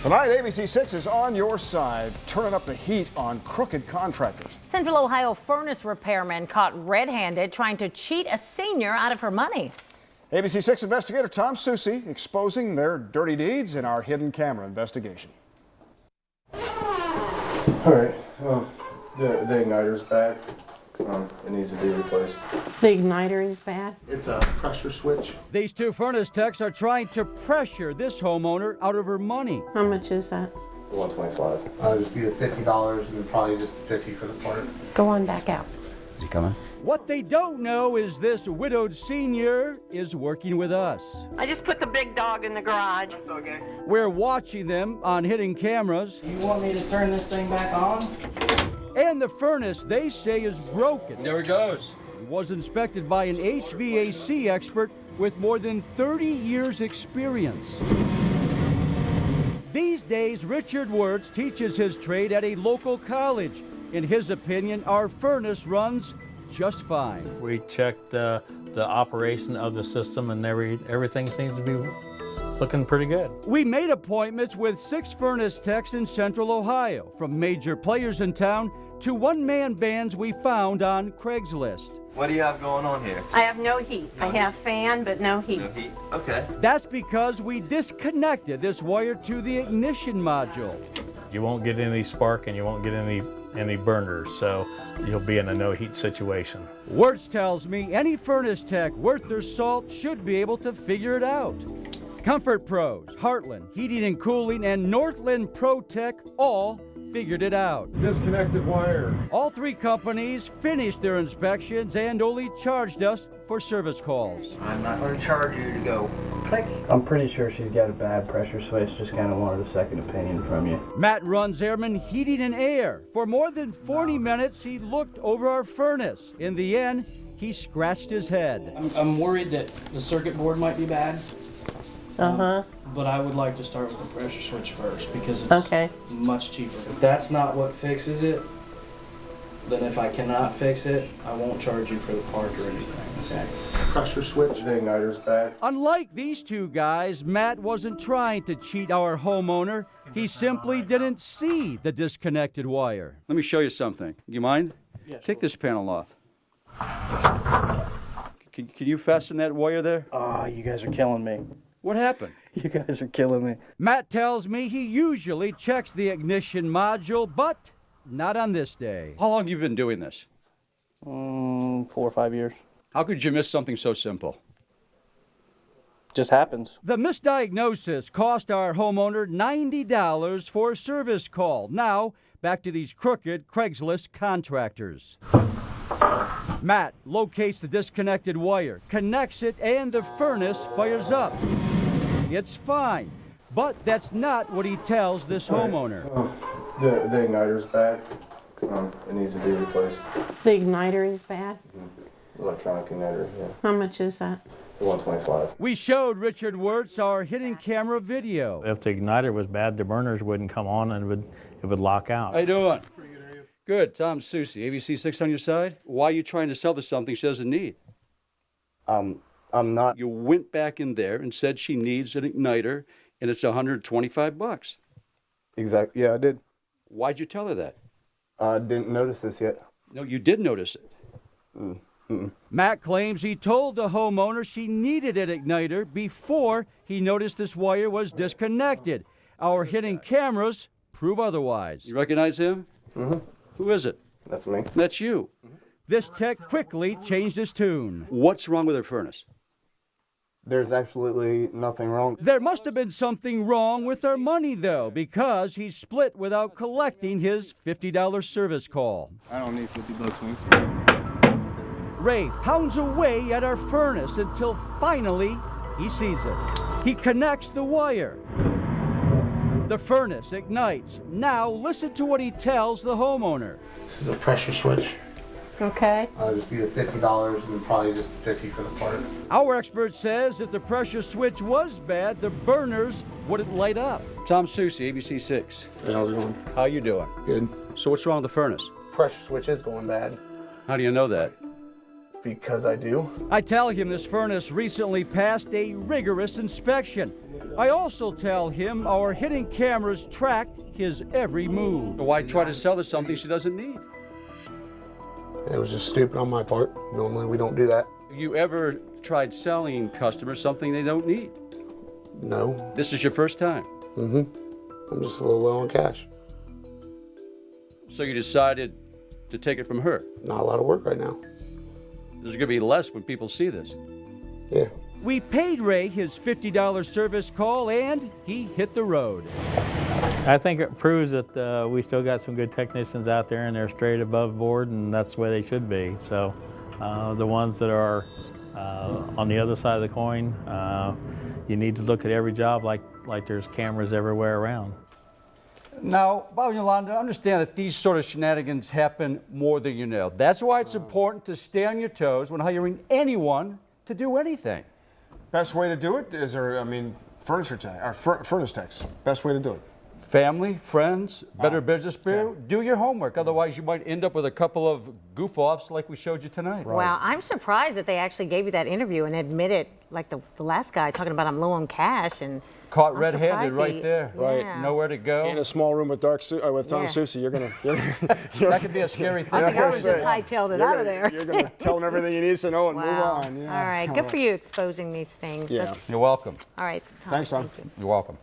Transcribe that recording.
Tonight, ABC6 is on your side, turning up the heat on crooked contractors. Central Ohio furnace repairman caught red-handed trying to cheat a senior out of her money. ABC6 investigator Tom Susie exposing their dirty deeds in our hidden camera investigation. All right, the igniter's bad. It needs to be replaced. The igniter is bad? It's a pressure switch. These two furnace techs are trying to pressure this homeowner out of her money. How much is that? $125. Just be the $50 and then probably just the $50 for the part. Go on back out. Is he coming? What they don't know is this widowed senior is working with us. I just put the big dog in the garage. It's okay. We're watching them on hidden cameras. You want me to turn this thing back on? And the furnace they say is broken. There it goes. It was inspected by an HVAC expert with more than 30 years experience. These days, Richard Wirtz teaches his trade at a local college. In his opinion, our furnace runs just fine. We checked the operation of the system and everything seems to be looking pretty good. We made appointments with 6 furnace techs in Central Ohio, from major players in town to one-man bands we found on Craigslist. What do you have going on here? I have no heat. I have fan, but no heat. No heat? Okay. That's because we disconnected this wire to the ignition module. You won't get any spark and you won't get any burners, so you'll be in a no heat situation. Wirtz tells me any furnace tech worth their salt should be able to figure it out. Comfort Pros, Heartland Heating and Cooling, and Northland Pro Tech all figured it out. Disconnected wire. All 3 companies finished their inspections and only charged us for service calls. I'm not going to charge you to go click. I'm pretty sure she's got a bad pressure switch, just kind of wanted a second opinion from you. Matt runs Airman Heating and Air. For more than 40 minutes, he looked over our furnace. In the end, he scratched his head. I'm worried that the circuit board might be bad. But I would like to start with the pressure switch first because it's much cheaper. If that's not what fixes it, then if I cannot fix it, I won't charge you for the part or anything, okay? Pressure switch. The igniter's bad. Unlike these 2 guys, Matt wasn't trying to cheat our homeowner. He simply didn't see the disconnected wire. Let me show you something. You mind? Yeah, Take this panel off. Can you fasten that wire there? Oh, you guys are killing me. What happened? You guys are killing me. Matt tells me he usually checks the ignition module, but not on this day. How long have you been doing this? 4 or 5 years. How could you miss something so simple? Just happens. The misdiagnosis cost our homeowner $90 for a service call. Now, back to these crooked Craigslist contractors. Matt locates the disconnected wire, connects it, and the furnace fires up. It's fine, but that's not what he tells this homeowner. The igniter's bad. It needs to be replaced. The igniter is bad? Electronic igniter, yeah. How much is that? $125. We showed Richard Wirtz our hidden camera video. If the igniter was bad, the burners wouldn't come on and it would lock out. How you doing? Pretty good, are you? Good. Tom Susie, ABC6 on your side? Why are you trying to sell her something she doesn't need? I'm not. You went back in there and said she needs an igniter, and it's $125. Exactly. Yeah, I did. Why'd you tell her that? I didn't notice this yet. No, you did notice it. Matt claims he told the homeowner she needed an igniter before he noticed this wire was disconnected. Our hidden cameras prove otherwise. You recognize him? Mm-hmm. Who is it? That's me. That's you. This tech quickly changed his tune. What's wrong with her furnace? There's absolutely nothing wrong. There must have been something wrong with our money, though, because he split without collecting his $50 service call. I don't need $50 man. Ray pounds away at our furnace until finally he sees it. He connects the wire. The furnace ignites. Now listen to what he tells the homeowner. This is a pressure switch. Okay. Just be the $50 and then probably just the $50 for the part. Our expert says if the pressure switch was bad, the burners wouldn't light up. Tom Susie, ABC6. How's it going? How you doing? Good. So what's wrong with the furnace? Pressure switch is going bad. How do you know that? because I do. I tell him this furnace recently passed a rigorous inspection. I also tell him our hidden cameras tracked his every move. Why try to sell her something she doesn't need? It was just stupid on my part. Normally we don't do that. You ever tried selling customers something they don't need? No. This is your first time. I'm just a little low on cash. So you decided to take it from her. Not a lot of work right now. There's going to be less when people see this. Yeah. We paid Ray his $50 service call and he hit the road. I think it proves that we still got some good technicians out there and they're straight above board, and that's the way they should be. So the ones that are on the other side of the coin, you need to look at every job like there's cameras everywhere around. Now, Bob and Yolanda, understand that these sort of shenanigans happen more than you know. That's why it's important to stay on your toes when hiring anyone to do anything. Best way to do it is, furnace techs. Best way to do it. Family, friends, Better Business Bureau, do your homework. Otherwise, you might end up with a couple of goof-offs like we showed you tonight. Wow, I'm surprised that they actually gave you that interview and admitted, like the last guy talking about I'm low on cash and Caught I'm red-handed surprised right there. Yeah. Nowhere to go. In a small room with Tom Susie, you're gonna That could be a scary thing. I think I would just hightailed it out of there. You're gonna tell him everything he needs to know and move Wow. on. Yeah. All right, good for you exposing these things. Yeah. That's- You're welcome. all right, Tom, Thanks, Tom. thank you. You're welcome.